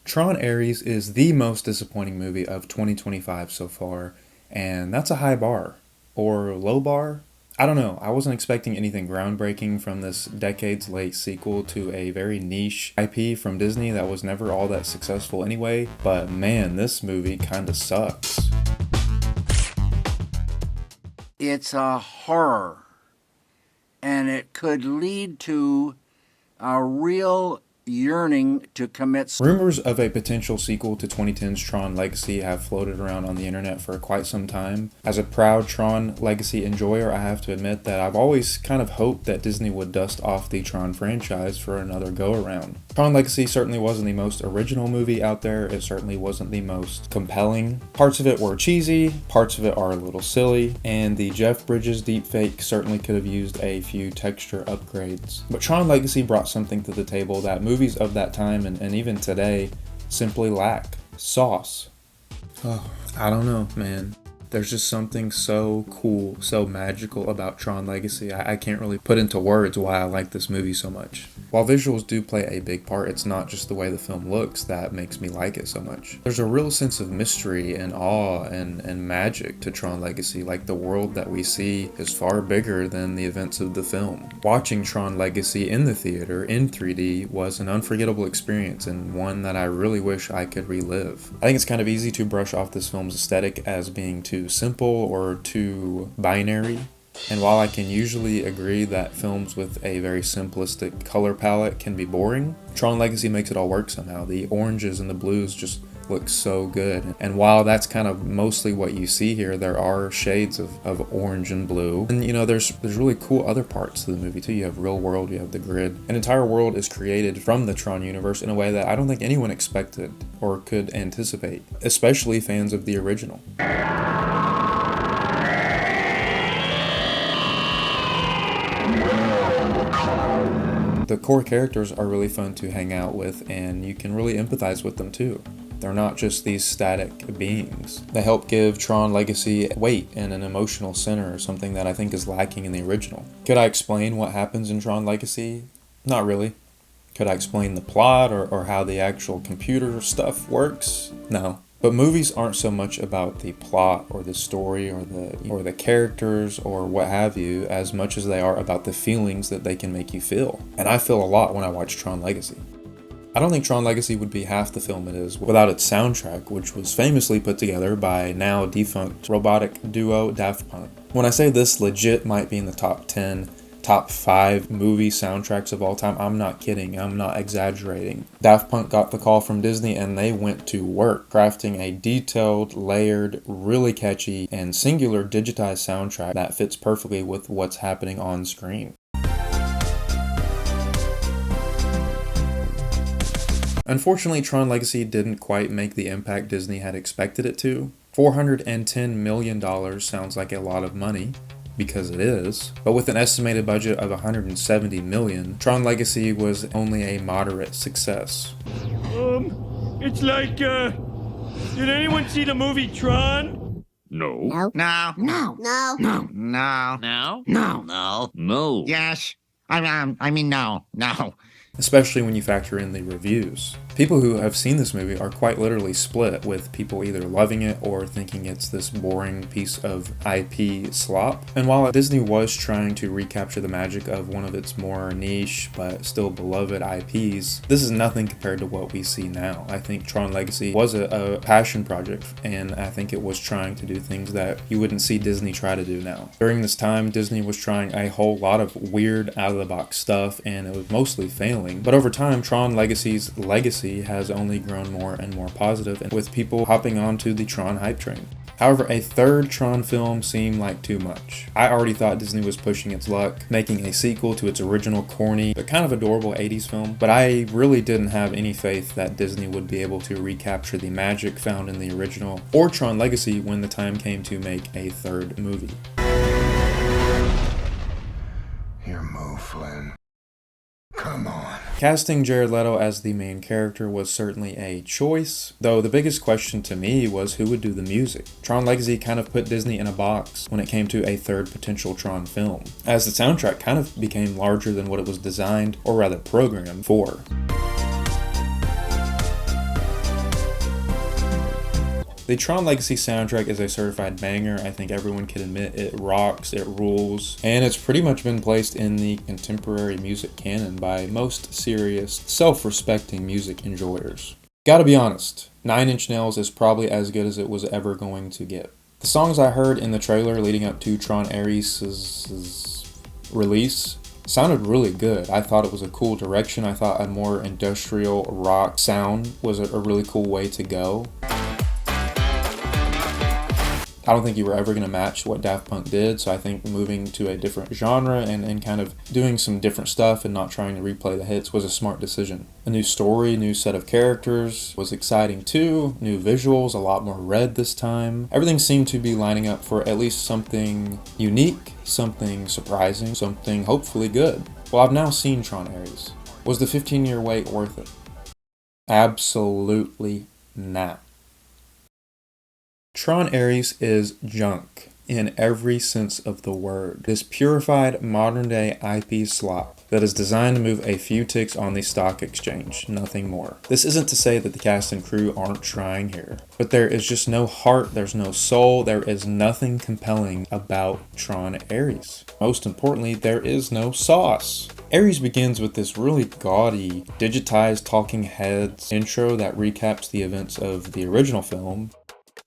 Tron Aries is the most disappointing movie of 2025 so far, and that's a high bar. Or low bar? I don't know. I wasn't expecting anything groundbreaking from this decades late sequel to a very niche IP from Disney that was never all that successful anyway, but man, this movie kinda sucks. It's a horror, and it could lead to a real yearning to commit. Rumors of a potential sequel to 2010's Tron Legacy have floated around on the internet for quite some time. As a proud Tron Legacy enjoyer, I have to admit that I've always kind of hoped that Disney would dust off the Tron franchise for another go-around. Tron Legacy certainly wasn't the most original movie out there. It certainly wasn't the most compelling. Parts of it were cheesy, parts of it are a little silly, and the Jeff Bridges deepfake certainly could have used a few texture upgrades. But Tron Legacy brought something to the table that movies of that time and even today simply lack: sauce. Oh, I don't know, man. There's just something so cool, so magical about Tron Legacy. I can't really put into words why I like this movie so much. While visuals do play a big part, it's not just the way the film looks that makes me like it so much. There's a real sense of mystery and awe and magic to Tron Legacy, like the world that we see is far bigger than the events of the film. Watching Tron Legacy in the theater in 3D was an unforgettable experience and one that I really wish I could relive. I think it's kind of easy to brush off this film's aesthetic as being too simple or too binary. And while I can usually agree that films with a very simplistic color palette can be boring, Tron Legacy makes it all work somehow. The oranges and the blues just look so good. And while that's kind of mostly what you see here, there are shades of orange and blue. And you know, there's really cool other parts to the movie too. You have real world, you have the grid. An entire world is created from the Tron universe in a way that I don't think anyone expected or could anticipate, especially fans of the original. The core characters are really fun to hang out with, and you can really empathize with them too. They're not just these static beings. They help give Tron Legacy weight and an emotional center, something that I think is lacking in the original. Could I explain what happens in Tron Legacy? Not really. Could I explain the plot or how the actual computer stuff works? No. But movies aren't so much about the plot or the story or the characters or what have you, as much as they are about the feelings that they can make you feel. And I feel a lot when I watch Tron Legacy. I don't think Tron Legacy would be half the film it is without its soundtrack, which was famously put together by now defunct robotic duo Daft Punk. When I say this legit might be in the top 10, top 5 movie soundtracks of all time, I'm not kidding, I'm not exaggerating. Daft Punk got the call from Disney and they went to work crafting a detailed, layered, really catchy, and singular digitized soundtrack that fits perfectly with what's happening on screen. Unfortunately, Tron Legacy didn't quite make the impact Disney had expected it to. $410 million sounds like a lot of money, because it is, but with an estimated budget of $170 million, Tron Legacy was only a moderate success. It's like, did anyone see the movie Tron? No. No. No. No. No. No. No. No. No. No. No. Yes. I mean, no. No. Especially when you factor in the reviews. People who have seen this movie are quite literally split, with people either loving it or thinking it's this boring piece of IP slop. And while Disney was trying to recapture the magic of one of its more niche but still beloved IPs, this is nothing compared to what we see now. I think Tron Legacy was a passion project, and I think it was trying to do things that you wouldn't see Disney try to do now. During this time, Disney was trying a whole lot of weird out-of-the-box stuff, and it was mostly failing. But over time, Tron Legacy's legacy has only grown more and more positive, and with people hopping onto the Tron hype train. However, a third Tron film seemed like too much. I already thought Disney was pushing its luck, making a sequel to its original corny but kind of adorable 80s film, but I really didn't have any faith that Disney would be able to recapture the magic found in the original or Tron Legacy when the time came to make a third movie. Your move, Flynn. Come on. Casting Jared Leto as the main character was certainly a choice, though the biggest question to me was who would do the music. Tron Legacy kind of put Disney in a box when it came to a third potential Tron film, as the soundtrack kind of became larger than what it was designed, or rather programmed, for. The Tron Legacy soundtrack is a certified banger. I think everyone can admit it rocks, it rules, and it's pretty much been placed in the contemporary music canon by most serious, self-respecting music enjoyers. Gotta be honest, 9 Inch Nails is probably as good as it was ever going to get. The songs I heard in the trailer leading up to Tron Aries' release sounded really good. I thought it was a cool direction. I thought a more industrial rock sound was a really cool way to go. I don't think you were ever going to match what Daft Punk did, so I think moving to a different genre and kind of doing some different stuff and not trying to replay the hits was a smart decision. A new story, new set of characters was exciting too, new visuals, a lot more red this time. Everything seemed to be lining up for at least something unique, something surprising, something hopefully good. Well, I've now seen Tron Aries. Was the 15-year wait worth it? Absolutely not. Tron Aries is junk in every sense of the word. This purified modern-day IP slop that is designed to move a few ticks on the stock exchange, nothing more. This isn't to say that the cast and crew aren't trying here, but there is just no heart, there's no soul, there is nothing compelling about Tron Aries. Most importantly, there is no sauce. Aries begins with this really gaudy, digitized talking heads intro that recaps the events of the original film,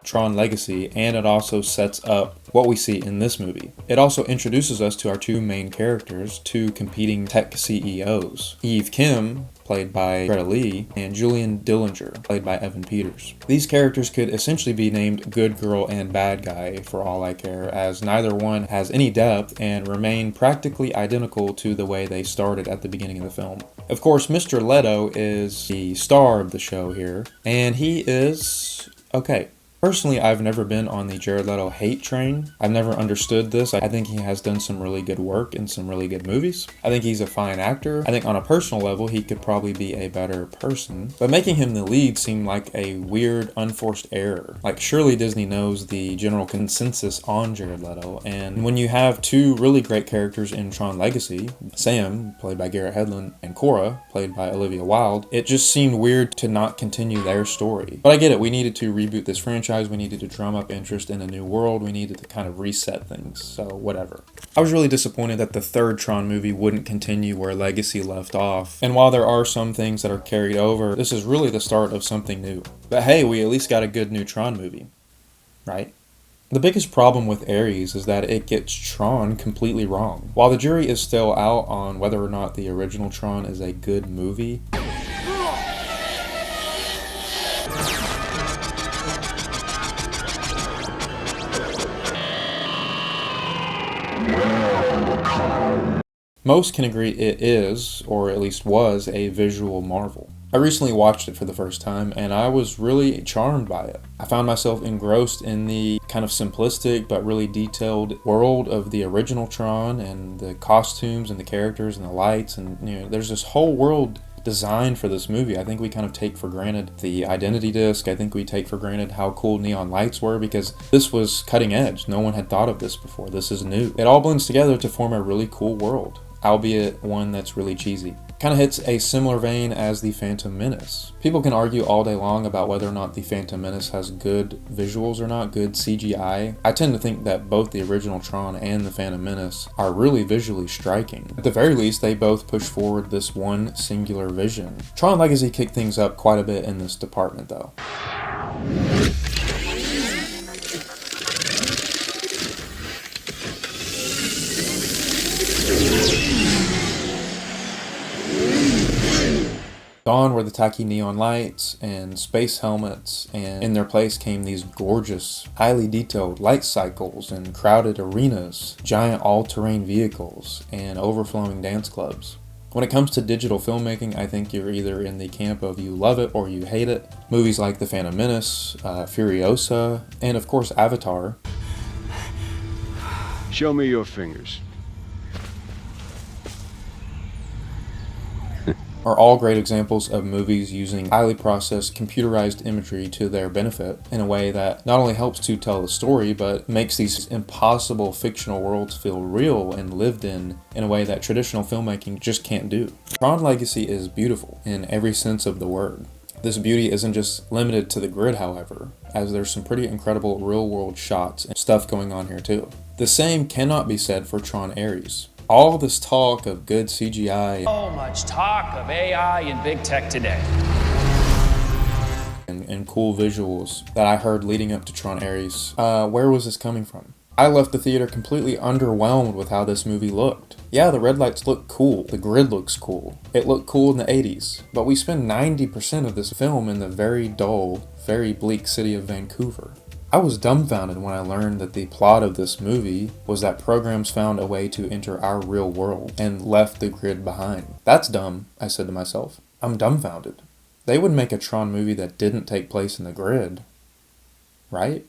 Tron Legacy, and it also sets up what we see in this movie. It also introduces us to our two main characters, two competing tech CEOs, Eve Kim, played by Greta Lee, and Julian Dillinger, played by Evan Peters. These characters could essentially be named good girl and bad guy for all I care, as neither one has any depth and remain practically identical to the way they started at the beginning of the film. Of course, Mr. Leto is the star of the show here, and he is okay. Personally, I've never been on the Jared Leto hate train. I've never understood this. I think he has done some really good work in some really good movies. I think he's a fine actor. I think on a personal level, he could probably be a better person. But making him the lead seemed like a weird, unforced error. Like, surely Disney knows the general consensus on Jared Leto. And when you have two really great characters in Tron Legacy, Sam, played by Garrett Hedlund, and Cora, played by Olivia Wilde, it just seemed weird to not continue their story. But I get it. We needed to reboot this franchise. We needed to drum up interest in a new world. We needed to kind of reset things. So whatever. I was really disappointed that the third Tron movie wouldn't continue where Legacy left off. And while there are some things that are carried over, this is really the start of something new. But hey, we at least got a good new Tron movie, right? The biggest problem with Aries is that it gets Tron completely wrong. While the jury is still out on whether or not the original Tron is a good movie, most can agree it is, or at least was, a visual marvel. I recently watched it for the first time, and I was really charmed by it. I found myself engrossed in the kind of simplistic but really detailed world of the original Tron, and the costumes and the characters and the lights, and there's this whole world designed for this movie. I think we kind of take for granted the identity disc. I think we take for granted how cool neon lights were, because this was cutting edge. No one had thought of this before. This is new. It all blends together to form a really cool world, albeit one that's really cheesy. Kind of hits a similar vein as The Phantom Menace. People can argue all day long about whether or not The Phantom Menace has good visuals or not, good CGI. I tend to think that both the original Tron and The Phantom Menace are really visually striking. At the very least, they both push forward this one singular vision. Tron Legacy kicked things up quite a bit in this department though. Gone were the tacky neon lights and space helmets, and in their place came these gorgeous, highly detailed light cycles and crowded arenas, giant all-terrain vehicles, and overflowing dance clubs. When it comes to digital filmmaking, I think you're either in the camp of you love it or you hate it. Movies like The Phantom Menace, Furiosa, and of course Avatar. Show me your fingers. Are all great examples of movies using highly processed computerized imagery to their benefit in a way that not only helps to tell the story, but makes these impossible fictional worlds feel real and lived in a way that traditional filmmaking just can't do. Tron Legacy is beautiful in every sense of the word. This beauty isn't just limited to the grid, however, as there's some pretty incredible real-world shots and stuff going on here too. The same cannot be said for Tron Aries. All this talk of good CGI So much talk of AI and big tech today. and cool visuals that I heard leading up to Tron Aries, where was this coming from? I left the theater completely underwhelmed with how this movie looked. Yeah, the red lights look cool, the grid looks cool, it looked cool in the 80s, but we spend 90% of this film in the very dull, very bleak city of Vancouver. I was dumbfounded when I learned that the plot of this movie was that programs found a way to enter our real world and left the grid behind. That's dumb, I said to myself. I'm dumbfounded. They would make a Tron movie that didn't take place in the grid, right?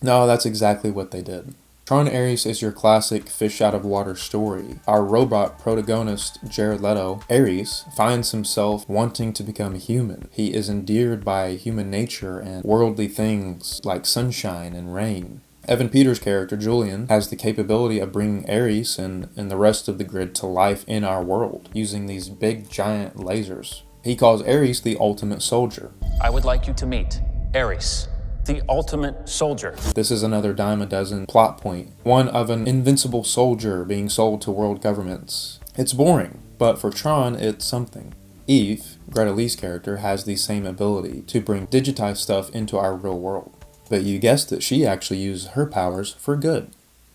No, that's exactly what they did. Tron Aries is your classic fish out of water story. Our robot protagonist, Jared Leto, Aries, finds himself wanting to become human. He is endeared by human nature and worldly things like sunshine and rain. Evan Peters' character, Julian, has the capability of bringing Aries and the rest of the grid to life in our world, using these big giant lasers. He calls Aries the ultimate soldier. I would like you to meet Aries, the ultimate soldier. This is another dime a dozen plot point, one of an invincible soldier being sold to world governments. It's boring, but for Tron, it's something. Eve, Greta Lee's character, has the same ability to bring digitized stuff into our real world. But you guessed it, she actually uses her powers for good.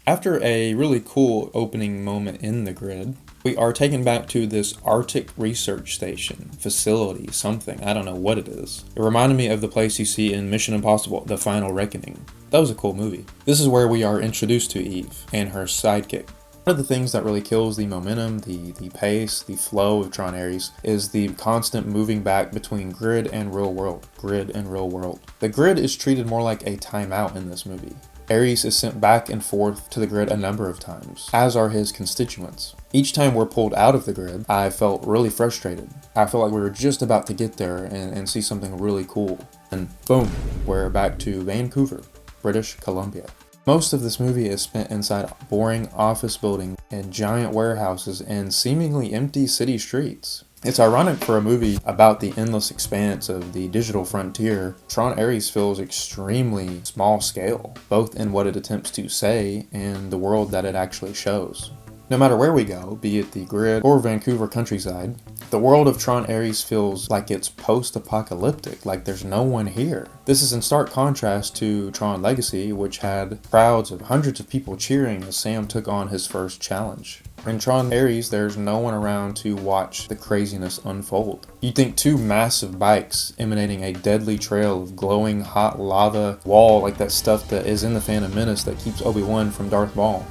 After a really cool opening moment in the grid, we are taken back to this Arctic research station, facility, something, I don't know what it is. It reminded me of the place you see in Mission Impossible, The Final Reckoning. That was a cool movie. This is where we are introduced to Eve and her sidekick. One of the things that really kills the momentum, the pace, the flow of Tron Aries is the constant moving back between grid and real world. Grid and real world. The grid is treated more like a timeout in this movie. Aries is sent back and forth to the grid a number of times, as are his constituents. Each time we're pulled out of the grid, I felt really frustrated. I felt like we were just about to get there and see something really cool. And boom, we're back to Vancouver, British Columbia. Most of this movie is spent inside boring office buildings and giant warehouses and seemingly empty city streets. It's ironic for a movie about the endless expanse of the digital frontier. Tron Aries feels extremely small scale, both in what it attempts to say and the world that it actually shows. No matter where we go, be it the grid or Vancouver countryside, the world of Tron Aries feels like it's post-apocalyptic, like there's no one here. This is in stark contrast to Tron Legacy, which had crowds of hundreds of people cheering as Sam took on his first challenge. In Tron Aries, there's no one around to watch the craziness unfold. You'd think two massive bikes emanating a deadly trail of glowing hot lava wall like that stuff that is in the Phantom Menace that keeps Obi-Wan from Darth Maul.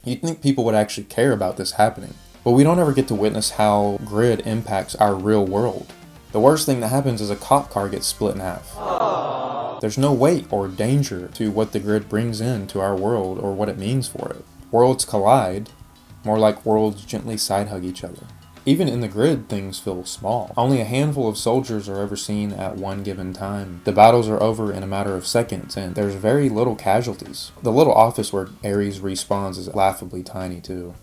You'd think people would actually care about this happening, but we don't ever get to witness how grid impacts our real world. The worst thing that happens is a cop car gets split in half. There's no weight or danger to what the grid brings into our world or what it means for it. Worlds collide, more like worlds gently side-hug each other. Even in the grid, things feel small. Only a handful of soldiers are ever seen at one given time. The battles are over in a matter of seconds, and there's very little casualties. The little office where Ares respawns is laughably tiny too.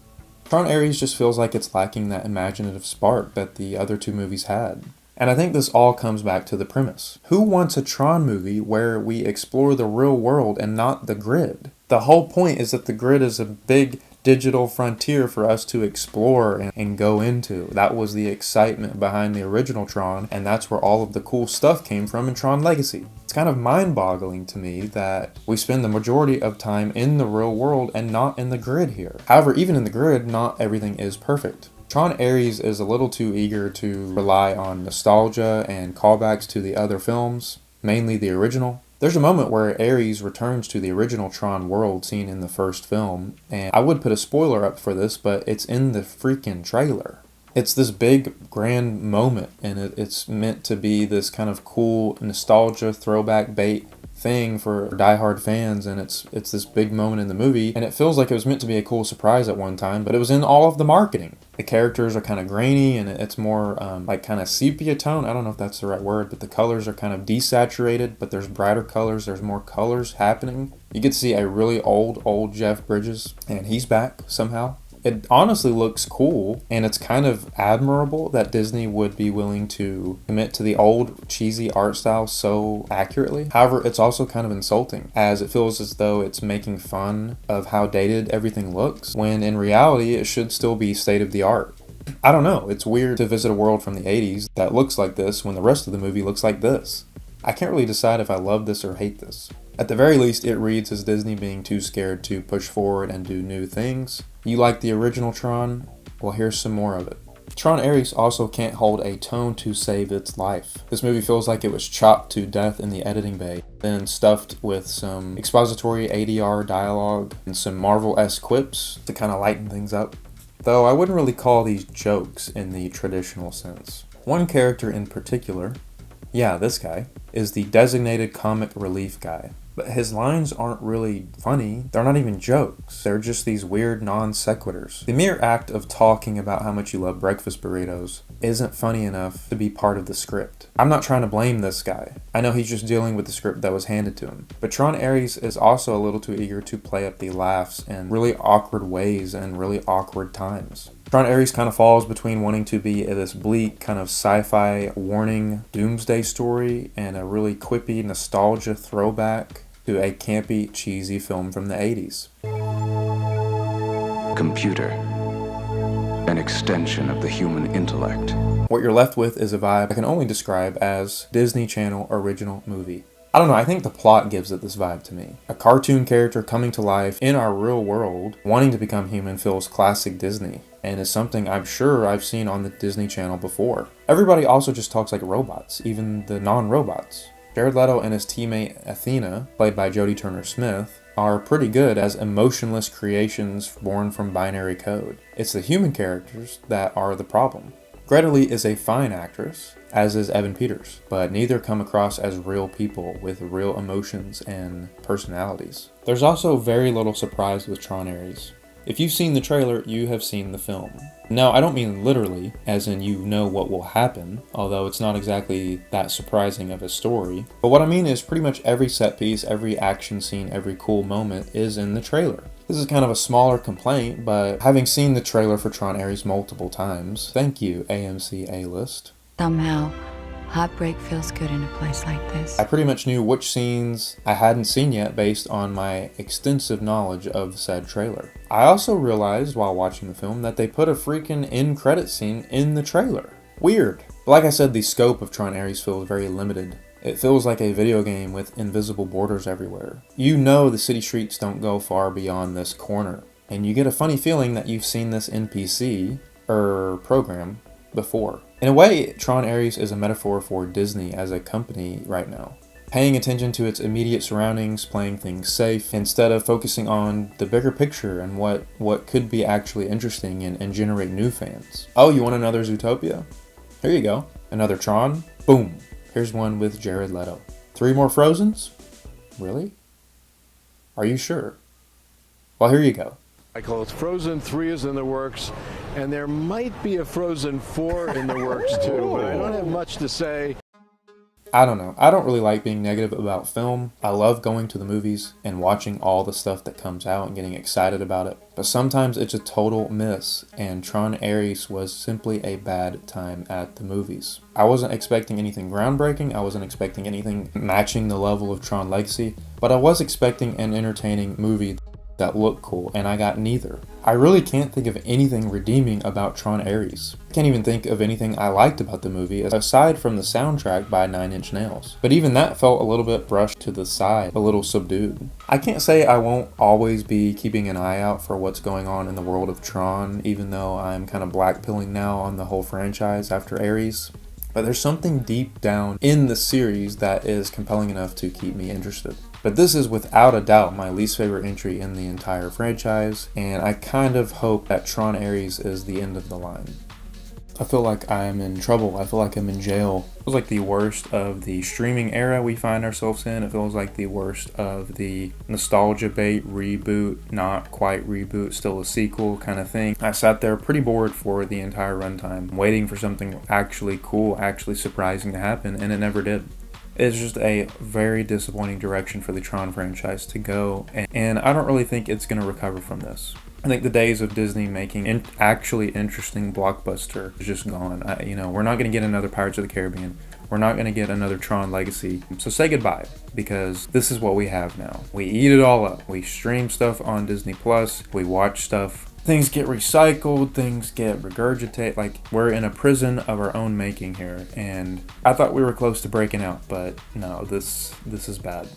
Tron Ares just feels like it's lacking that imaginative spark that the other two movies had. And I think this all comes back to the premise. Who wants a Tron movie where we explore the real world and not the grid? The whole point is that the grid is a big digital frontier for us to explore and go into. That was the excitement behind the original Tron, and that's where all of the cool stuff came from in Tron Legacy. It's kind of mind-boggling to me that we spend the majority of time in the real world and not in the grid here. However, even in the grid, not everything is perfect. Tron Aries is a little too eager to rely on nostalgia and callbacks to the other films, mainly the original. There's a moment where Aries returns to the original Tron world seen in the first film, and I would put a spoiler up for this, but it's in the freaking trailer. It's this big, grand moment, and it's meant to be this kind of cool nostalgia throwback bait thing for diehard fans, and it's this big moment in the movie, and it feels like it was meant to be a cool surprise at one time, but it was in all of the marketing. The characters are kind of grainy, and it's more like kind of sepia tone. I don't know if that's the right word, but the colors are kind of desaturated, but there's brighter colors, there's more colors happening. You get to see a really old Jeff Bridges, and he's back somehow. It honestly looks cool, and it's kind of admirable that Disney would be willing to commit to the old cheesy art style so accurately. However, it's also kind of insulting, as it feels as though it's making fun of how dated everything looks, when in reality it should still be state of the art. I don't know, it's weird to visit a world from the 80s that looks like this when the rest of the movie looks like this. I can't really decide if I love this or hate this. At the very least, it reads as Disney being too scared to push forward and do new things. You like the original Tron? Well, here's some more of it. Tron Aries also can't hold a tone to save its life. This movie feels like it was chopped to death in the editing bay, then stuffed with some expository ADR dialogue and some Marvel-esque quips to kind of lighten things up. Though I wouldn't really call these jokes in the traditional sense. One character in particular, yeah, this guy, is the designated comic relief guy. But his lines aren't really funny. They're not even jokes. They're just these weird non sequiturs. The mere act of talking about how much you love breakfast burritos isn't funny enough to be part of the script. I'm not trying to blame this guy. I know he's just dealing with the script that was handed to him. But Tron Aries is also a little too eager to play up the laughs in really awkward ways and really awkward times. Tron Aries kind of falls between wanting to be this bleak kind of sci-fi warning doomsday story and a really quippy nostalgia throwback to a campy, cheesy film from the 80s. Computer, an extension of the human intellect. What you're left with is a vibe I can only describe as Disney Channel original movie. I don't know, I think the plot gives it this vibe to me. A cartoon character coming to life in our real world, wanting to become human feels classic Disney, and is something I'm sure I've seen on the Disney Channel before. Everybody also just talks like robots, even the non-robots. Jared Leto and his teammate Athena, played by Jodie Turner-Smith, are pretty good as emotionless creations born from binary code. It's the human characters that are the problem. Greta Lee is a fine actress, as is Evan Peters, but neither come across as real people with real emotions and personalities. There's also very little surprise with Tron Aries. If you've seen the trailer, you have seen the film. No, I don't mean literally, as in you know what will happen, although it's not exactly that surprising of a story. But what I mean is pretty much every set piece, every action scene, every cool moment is in the trailer. This is kind of a smaller complaint, but having seen the trailer for Tron Aries multiple times, thank you AMC A-List. Somehow, heartbreak feels good in a place like this. I pretty much knew which scenes I hadn't seen yet based on my extensive knowledge of said trailer. I also realized while watching the film that they put a freaking end credit scene in the trailer. Weird. But like I said, the scope of Tron Aries feels very limited. It feels like a video game with invisible borders everywhere. You know the city streets don't go far beyond this corner, and you get a funny feeling that you've seen this NPC, program, before. In a way, Tron Aries is a metaphor for Disney as a company right now. Paying attention to its immediate surroundings, playing things safe, instead of focusing on the bigger picture and what could be actually interesting and generate new fans. Oh, you want another Zootopia? Here you go. Another Tron? Boom. Here's one with Jared Leto. 3 more Frozens? Really? Are you sure? Well, here you go. It's Frozen 3 is in the works, and there might be a Frozen 4 in the works too, but I don't have much to say. I don't know. I don't really like being negative about film. I love going to the movies and watching all the stuff that comes out and getting excited about it. But sometimes it's a total miss, and Tron Aries was simply a bad time at the movies. I wasn't expecting anything groundbreaking. I wasn't expecting anything matching the level of Tron Legacy, but I was expecting an entertaining movie that looked cool, and I got neither. I really can't think of anything redeeming about Tron Aries. I can't even think of anything I liked about the movie aside from the soundtrack by 9 Inch Nails. But even that felt a little bit brushed to the side, a little subdued. I can't say I won't always be keeping an eye out for what's going on in the world of Tron, even though I'm kind of blackpilling now on the whole franchise after Aries. But there's something deep down in the series that is compelling enough to keep me interested. But this is without a doubt my least favorite entry in the entire franchise, and I kind of hope that Tron Aries is the end of the line. I feel like I'm in trouble. I feel like I'm in jail. It feels like the worst of the streaming era we find ourselves in. It feels like the worst of the nostalgia bait reboot, not quite reboot, still a sequel kind of thing. I sat there pretty bored for the entire runtime, waiting for something actually cool, actually surprising to happen, and it never did. It's just a very disappointing direction for the Tron franchise to go, and I don't really think it's going to recover from this. I think the days of Disney making actually interesting blockbuster is just gone. We're not going to get another Pirates of the Caribbean. We're not going to get another Tron Legacy. So say goodbye, because this is what we have now. We eat it all up. We stream stuff on Disney Plus. We watch stuff. Things get recycled. Things get regurgitated. Like, we're in a prison of our own making here. And I thought we were close to breaking out, but no, this is bad.